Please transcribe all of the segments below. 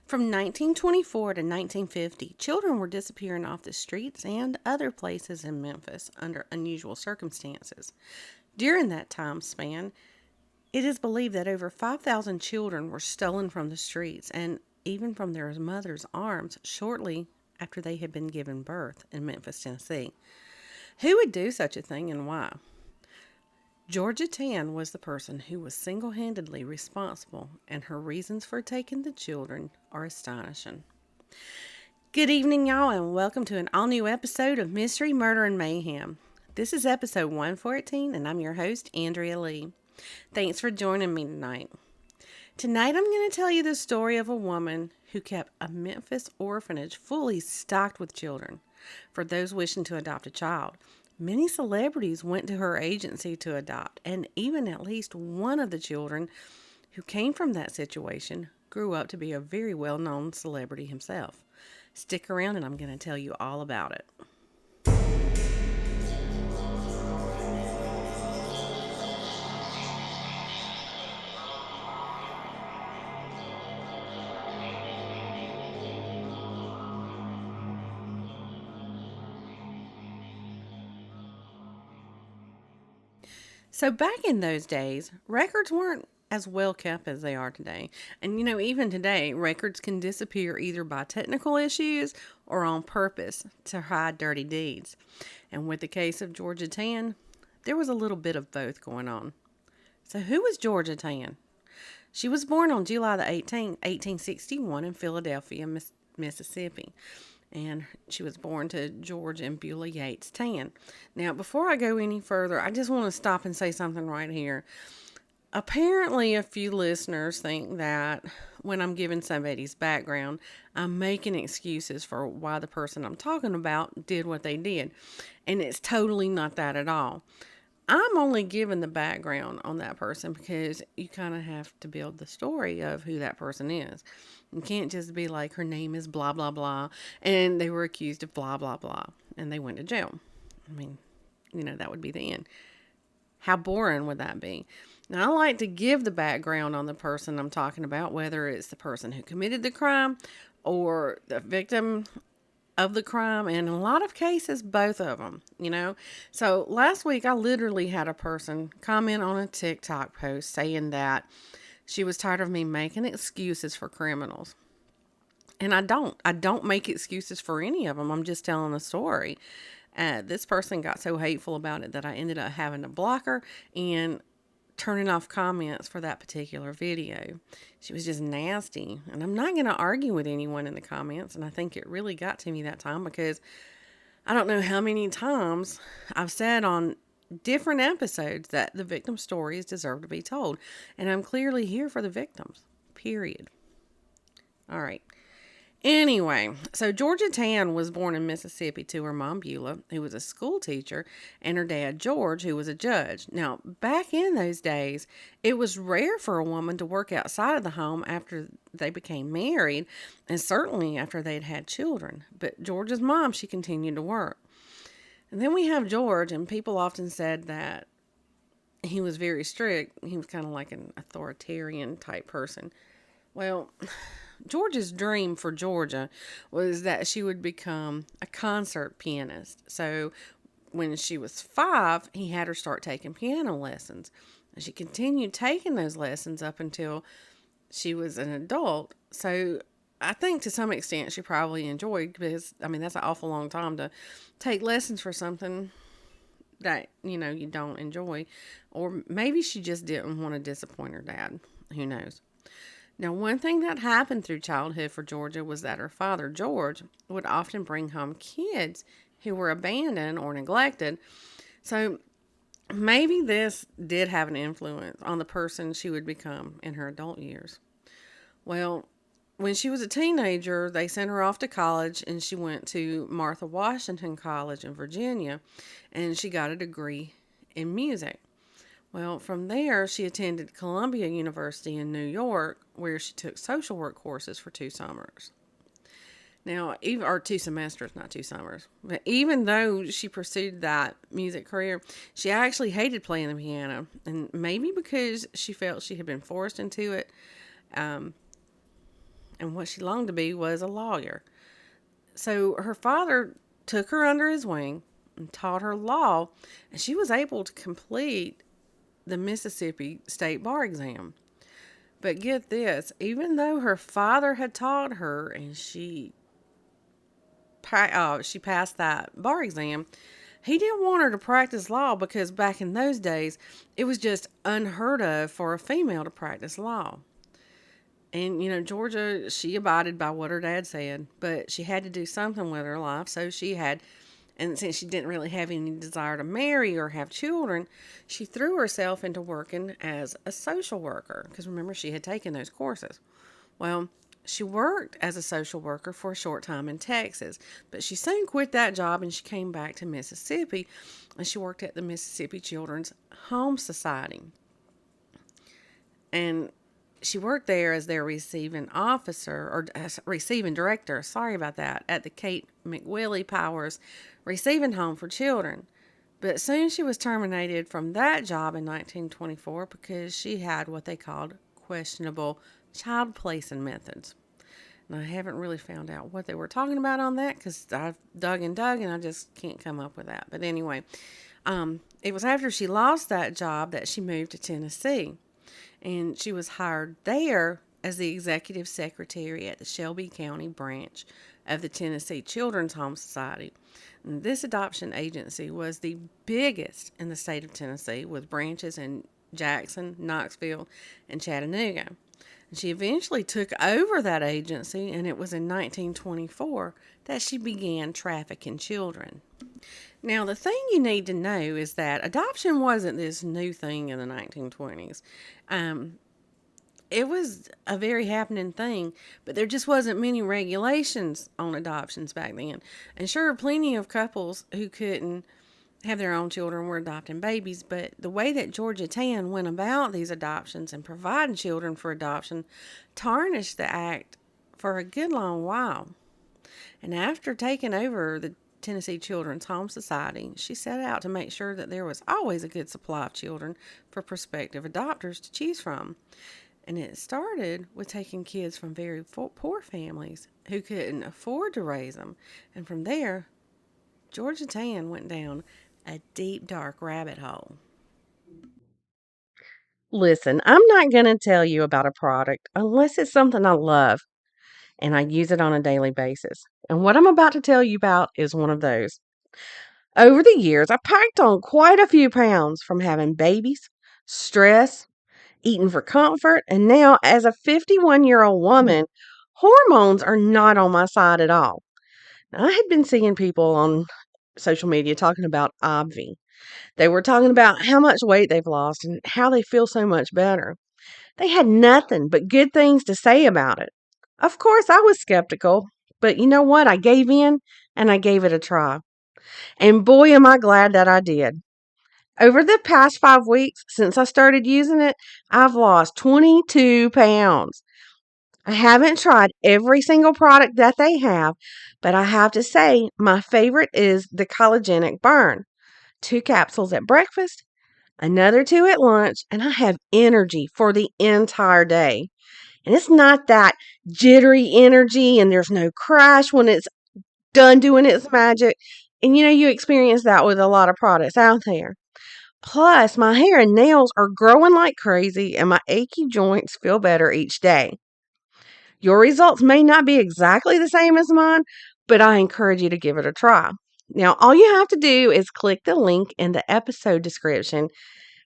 From 1924 to 1950, children were disappearing off the streets and other places in Memphis under unusual circumstances. During that time span, it is believed that over 5,000 children were stolen from the streets and even from their mothers' arms shortly after they had been given birth in Memphis, Tennessee. Who would do such a thing and why? Georgia Tann was the person who was single handedly responsible, and her reasons for taking the children are astonishing. Good evening, y'all, and welcome to an all new episode of Mystery, Murder, and Mayhem. This is episode 114, and I'm your host, Andrea Lea. Thanks for joining me tonight. Tonight, I'm going to tell you the story of a woman who kept a Memphis orphanage fully stocked with children for those wishing to adopt a child. Many celebrities went to her agency to adopt, and even at least one of the children who came from that situation grew up to be a very well-known celebrity himself. Stick around and I'm going to tell you all about it. So back in those days, records weren't as well kept as they are today. And even today, records can disappear either by technical issues or on purpose to hide dirty deeds. And with the case of Georgia Tann, there was a little bit of both going on. So who was Georgia Tann? She was born on July the 18th, 1861 in Philadelphia, Mississippi. And she was born to George and Beulah Yates Tann. Now, before I go any further, I just want to stop and say something right here. Apparently, a few listeners think that when I'm giving somebody's background, I'm making excuses for why the person I'm talking about did what they did. And it's totally not that at all. I'm only giving the background on that person because you kind of have to build the story of who that person is. You can't just be like, her name is blah, blah, blah, and they were accused of blah, blah, blah, and they went to jail. I mean, that would be the end. How boring would that be? Now, I like to give the background on the person I'm talking about, whether it's the person who committed the crime or the victim of the crime, and in a lot of cases, both of them, So last week, I literally had a person comment on a TikTok post saying that she was tired of me making excuses for criminals. And I don't make excuses for any of them. I'm just telling a story. This person got so hateful about it that I ended up having to block her and turning off comments for that particular video. She was just nasty. And I'm not going to argue with anyone in the comments. And I think it really got to me that time because I don't know how many times I've said on different episodes that the victim stories deserve to be told. And I'm clearly here for the victims. Period. All right. Anyway, so Georgia Tann was born in Mississippi to her mom, Beulah, who was a school teacher, and her dad, George, who was a judge. Now, back in those days, it was rare for a woman to work outside of the home after they became married, and certainly after they'd had children. But George's mom, she continued to work. And then we have George, and people often said that he was very strict. He was kind of like an authoritarian type person. Well, George's dream for Georgia was that she would become a concert pianist. So when she was 5, he had her start taking piano lessons. And she continued taking those lessons up until she was an adult. So I think to some extent she probably enjoyed, because, that's an awful long time to take lessons for something that, you don't enjoy. Or maybe she just didn't want to disappoint her dad. Who knows? Now, one thing that happened through childhood for Georgia was that her father, George, would often bring home kids who were abandoned or neglected. So maybe this did have an influence on the person she would become in her adult years. Well, when she was a teenager, they sent her off to college, and she went to Martha Washington College in Virginia, and she got a degree in music. Well, from there, she attended Columbia University in New York, where she took social work courses for 2 summers. Now, or 2 semesters, not 2 summers. But even though she pursued that music career, she actually hated playing the piano. And maybe because she felt she had been forced into it, and what she longed to be was a lawyer. So her father took her under his wing and taught her law, and she was able to complete the Mississippi State Bar exam. But get this, even though her father had taught her and she passed that bar exam, he didn't want her to practice law because back in those days, it was just unheard of for a female to practice law. And, Georgia, she abided by what her dad said, but she had to do something with her life. So and since she didn't really have any desire to marry or have children, she threw herself into working as a social worker. Because remember, she had taken those courses. Well, she worked as a social worker for a short time in Texas, but she soon quit that job and she came back to Mississippi and she worked at the Mississippi Children's Home Society. And she worked there as their receiving officer or receiving director, sorry about that, at the Kate McWillie Powers Receiving Home for Children. But soon she was terminated from that job in 1924 because she had what they called questionable child placing methods. And I haven't really found out what they were talking about on that because I've dug and dug and I just can't come up with that. But anyway, it was after she lost that job that she moved to Tennessee. And she was hired there as the executive secretary at the Shelby County branch of the Tennessee Children's Home Society. And this adoption agency was the biggest in the state of Tennessee, with branches in Jackson, Knoxville, and Chattanooga. And she eventually took over that agency, and it was in 1924 that she began trafficking children. Now, the thing you need to know is that adoption wasn't this new thing in the 1920s. It was a very happening thing, but there just wasn't many regulations on adoptions back then. And sure, plenty of couples who couldn't have their own children were adopting babies, but the way that Georgia Tann went about these adoptions and providing children for adoption tarnished the act for a good long while. And after taking over the Tennessee Children's Home Society, she set out to make sure that there was always a good supply of children for prospective adopters to choose from. And it started with taking kids from very poor families who couldn't afford to raise them. And from there, Georgia Tann went down a deep, dark rabbit hole. Listen, I'm not going to tell you about a product unless it's something I love and I use it on a daily basis. And what I'm about to tell you about is one of those. Over the years, I packed on quite a few pounds from having babies, stress, eating for comfort, and now as a 51-year-old woman, hormones are not on my side at all. Now, I had been seeing people on social media talking about obvi. They were talking about how much weight they've lost and how they feel so much better. They had nothing but good things to say about it. Of course, I was skeptical, but you know what? I gave in and I gave it a try. And boy, am I glad that I did. Over the past 5 weeks since I started using it, I've lost 22 pounds. I haven't tried every single product that they have, but I have to say my favorite is the Collagenic Burn. 2 capsules at breakfast, another 2 at lunch, and I have energy for the entire day. And it's not that jittery energy and there's no crash when it's done doing its magic. And you experience that with a lot of products out there. Plus, my hair and nails are growing like crazy and my achy joints feel better each day. Your results may not be exactly the same as mine, but I encourage you to give it a try. Now, all you have to do is click the link in the episode description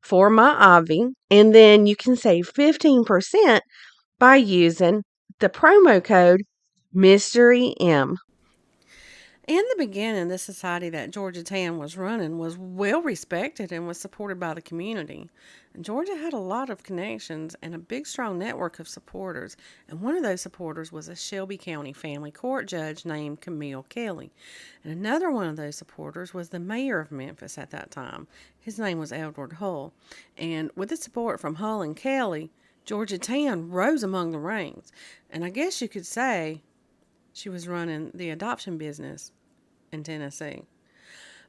for my Avi, and then you can save 15% by using the promo code MYSTERYM. In the beginning, the society that Georgia Tann was running was well respected and was supported by the community. And Georgia had a lot of connections and a big, strong network of supporters. And one of those supporters was a Shelby County family court judge named Camille Kelly. And another one of those supporters was the mayor of Memphis at that time. His name was Edward Hull. And with the support from Hull and Kelly, Georgia Tann rose among the ranks. And I guess you could say she was running the adoption business in Tennessee.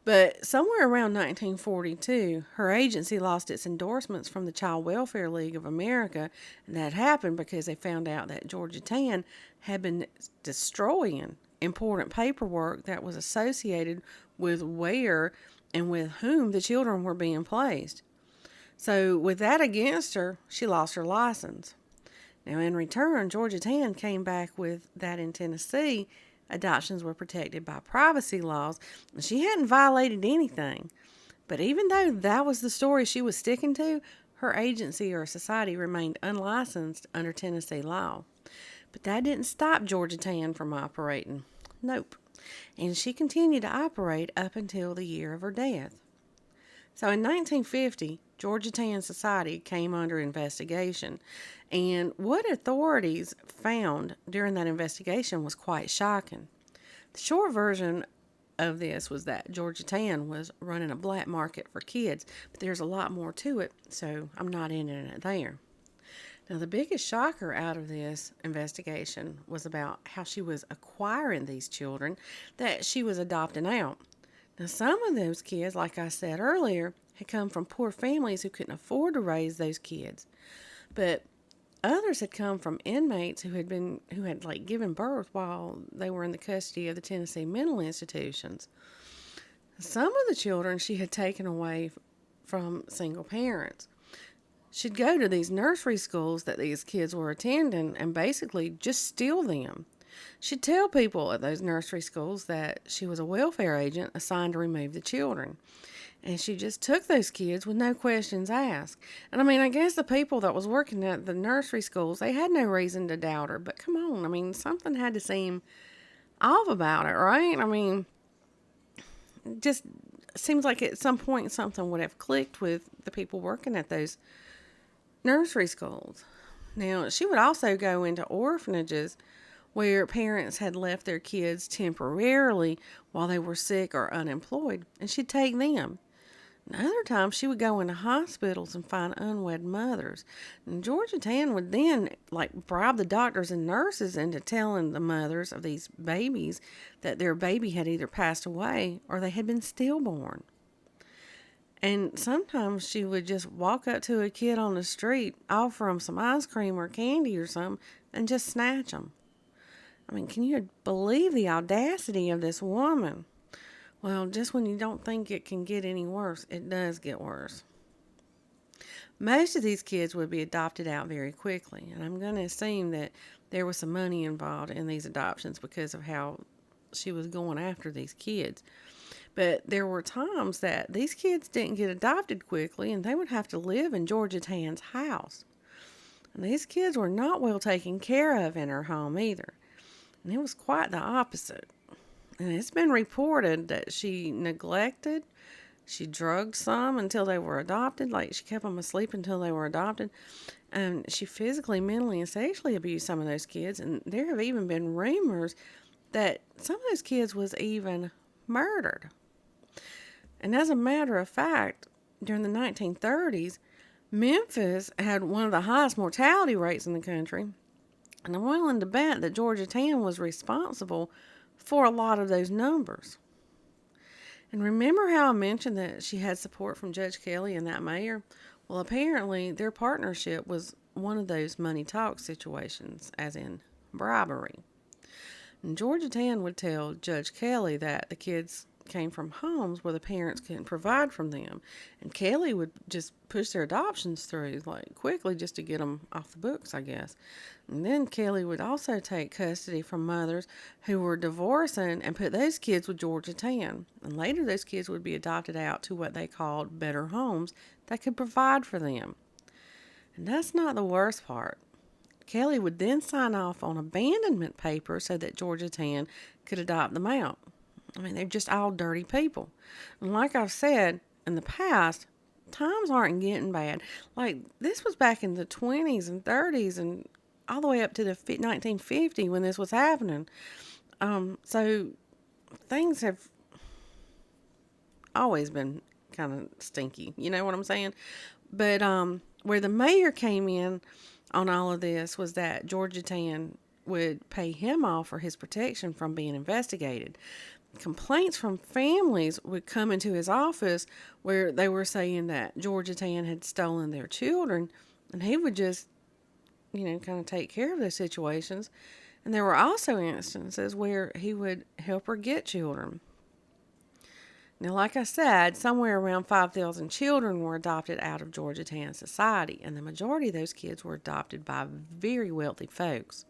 But somewhere around 1942, her agency lost its endorsements from the Child Welfare League of America, and that happened because they found out that Georgia Tann had been destroying important paperwork that was associated with where and with whom the children were being placed. So, with that against her, she lost her license. Now, in return, Georgia Tann came back with that in Tennessee, adoptions were protected by privacy laws, and she hadn't violated anything. But even though that was the story she was sticking to, her agency or society remained unlicensed under Tennessee law. But that didn't stop Georgia Tann from operating. Nope. And she continued to operate up until the year of her death. So in 1950, Georgia Tann Society came under investigation, and what authorities found during that investigation was quite shocking. The short version of this was that Georgia Tann was running a black market for kids, but there's a lot more to it, so I'm not ending it there. Now, the biggest shocker out of this investigation was about how she was acquiring these children that she was adopting out. Now, some of those kids, like I said earlier, had come from poor families who couldn't afford to raise those kids. But others had come from inmates who had given birth while they were in the custody of the Tennessee mental institutions. Some of the children she had taken away from single parents. She'd go to these nursery schools that these kids were attending and basically just steal them. She'd tell people at those nursery schools that she was a welfare agent assigned to remove the children. And she just took those kids with no questions asked. And I guess the people that was working at the nursery schools, they had no reason to doubt her. But come on, something had to seem off about it, right? It just seems like at some point something would have clicked with the people working at those nursery schools. Now, she would also go into orphanages where parents had left their kids temporarily while they were sick or unemployed, and she'd take them. And other times, she would go into hospitals and find unwed mothers. And Georgia Tann would then, bribe the doctors and nurses into telling the mothers of these babies that their baby had either passed away or they had been stillborn. And sometimes she would just walk up to a kid on the street, offer them some ice cream or candy or something, and just snatch them. Can you believe the audacity of this woman? Well, just when you don't think it can get any worse, it does get worse. Most of these kids would be adopted out very quickly, and I'm going to assume that there was some money involved in these adoptions because of how she was going after these kids. But there were times that these kids didn't get adopted quickly, and they would have to live in Georgia Tann's house. And these kids were not well taken care of in her home either. And it was quite the opposite. And it's been reported that she neglected, she drugged some until they were adopted, she kept them asleep until they were adopted. And she physically, mentally, and sexually abused some of those kids. And there have even been rumors that some of those kids was even murdered. And as a matter of fact, during the 1930s, Memphis had one of the highest mortality rates in the country. And I'm willing to bet that Georgia Tann was responsible for a lot of those numbers. And remember how I mentioned that she had support from Judge Kelly and that mayor? Well, apparently their partnership was one of those money talk situations, as in bribery. And Georgia Tann would tell Judge Kelly that the kids came from homes where the parents couldn't provide for them. And Kelly would just push their adoptions through quickly just to get them off the books, I guess. And then Kelly would also take custody from mothers who were divorcing and put those kids with Georgia Tann. And later those kids would be adopted out to what they called better homes that could provide for them. And that's not the worst part. Kelly would then sign off on abandonment papers so that Georgia Tann could adopt them out. They're just all dirty people. And like I've said in the past, times aren't getting bad. This was back in the 20s and 30s and all the way up to the 1950 when this was happening. So things have always been kind of stinky. You know what I'm saying? But where the mayor came in on all of this was that Georgia Tann would pay him off for his protection from being investigated. complaints from families would come into his office where they were saying that Georgia Tann had stolen their children, and he would just, kind of take care of those situations. And there were also instances where he would help her get children. Now, like I said, somewhere around 5,000 children were adopted out of Georgia Tann society, and the majority of those kids were adopted by very wealthy folks.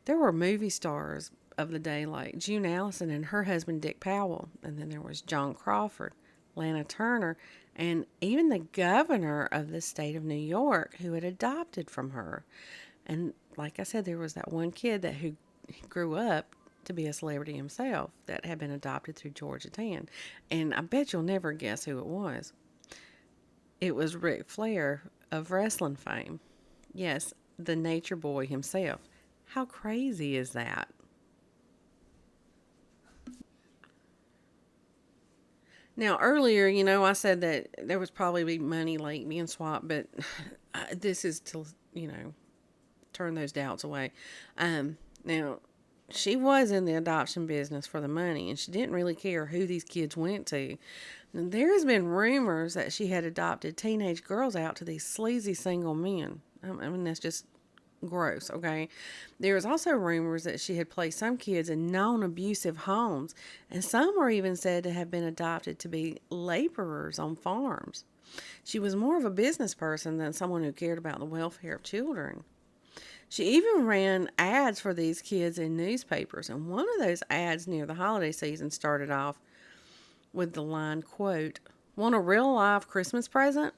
There were movie stars of the day like June Allison and her husband Dick Powell, and then there was John Crawford, Lana Turner, and even the governor of the state of New York who had adopted from her. And like I said, there was that one kid who grew up to be a celebrity himself that had been adopted through Georgia Tann. And I bet you'll never guess who it was. It was Ric Flair of wrestling fame. Yes, the nature boy himself. How crazy is that? Now, earlier, I said that there was probably money like being swapped, but this is to, turn those doubts away. Now, she was in the adoption business for the money, and she didn't really care who these kids went to. And there has been rumors that she had adopted teenage girls out to these sleazy single men. I mean, that's just gross, okay? There was also rumors that she had placed some kids in non-abusive homes, and some were even said to have been adopted to be laborers on farms. She was more of a business person than someone who cared about the welfare of children. She even ran ads for these kids in newspapers, and one of those ads near the holiday season started off with the line, quote, "Want a real live Christmas present?"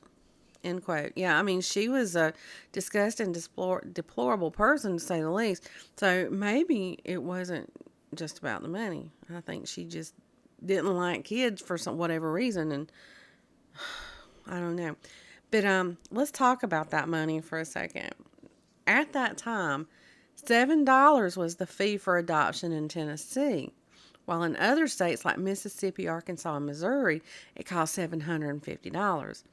End quote. Yeah, I mean, she was a disgusting, deplorable person, to say the least. So maybe it wasn't just about the money. I think she just didn't like kids for whatever reason, and I don't know. But let's talk about that money for a second. At that time, $7 was the fee for adoption in Tennessee, while in other states like Mississippi, Arkansas, and Missouri, it cost $750.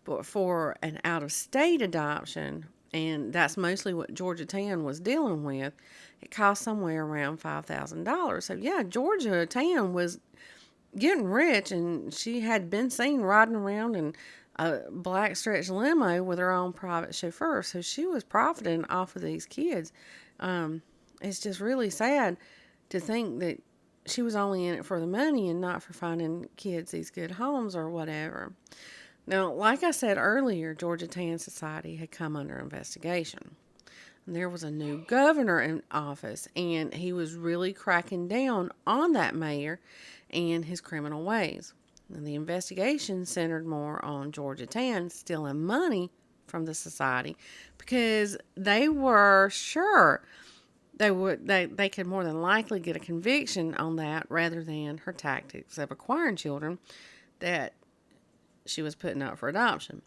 But for an out-of-state adoption, and that's mostly what Georgia Tann was dealing with, it cost somewhere around $5,000. So yeah, Georgia Tann was getting rich, and she had been seen riding around in a black stretch limo with her own private chauffeur. So she was profiting off of these kids. It's just really sad to think that she was only in it for the money and not for finding kids these good homes or whatever. Now, like I said earlier, Georgia Tann Society had come under investigation. And there was a new governor in office, and he was really cracking down on that mayor and his criminal ways. And the investigation centered more on Georgia Tann stealing money from the society because they were sure they could more than likely get a conviction on that rather than her tactics of acquiring children that she was putting up for adoption.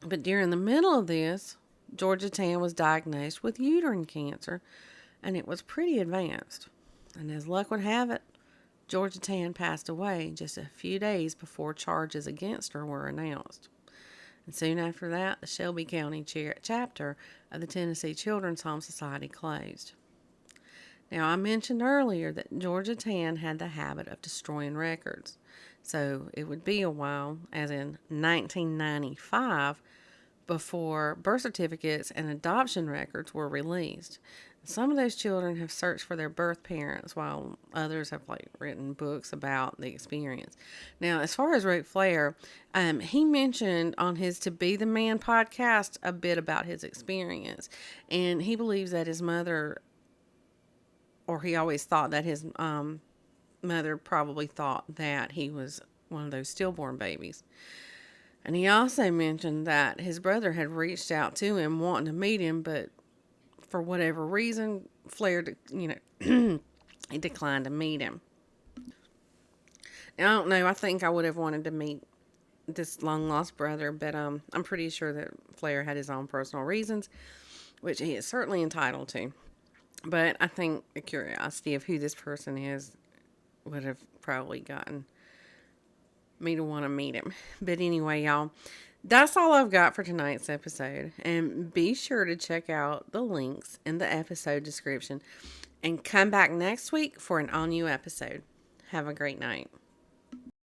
But during the middle of this, Georgia Tann was diagnosed with uterine cancer, and it was pretty advanced. And as luck would have it, Georgia Tann passed away just a few days before charges against her were announced. And soon after that, the Shelby County chapter of the Tennessee Children's Home Society closed. Now, I mentioned earlier that Georgia Tann had the habit of destroying records. So it would be a while, as in 1995, before birth certificates and adoption records were released. Some of those children have searched for their birth parents, while others have written books about the experience. Now, as far as Ric Flair, he mentioned on his To Be the Man podcast a bit about his experience, and he believes that his mother, or he always thought that his mother probably thought that he was one of those stillborn babies. And he also mentioned that his brother had reached out to him wanting to meet him, but for whatever reason, Flair, he declined to meet him. And I don't know, I think I would have wanted to meet this long-lost brother, but I'm pretty sure that Flair had his own personal reasons, which he is certainly entitled to. But I think the curiosity of who this person is would have probably gotten me to want to meet him. But anyway, y'all, that's all I've got for tonight's episode. And be sure to check out the links in the episode description and come back next week for an all-new episode. Have a great night.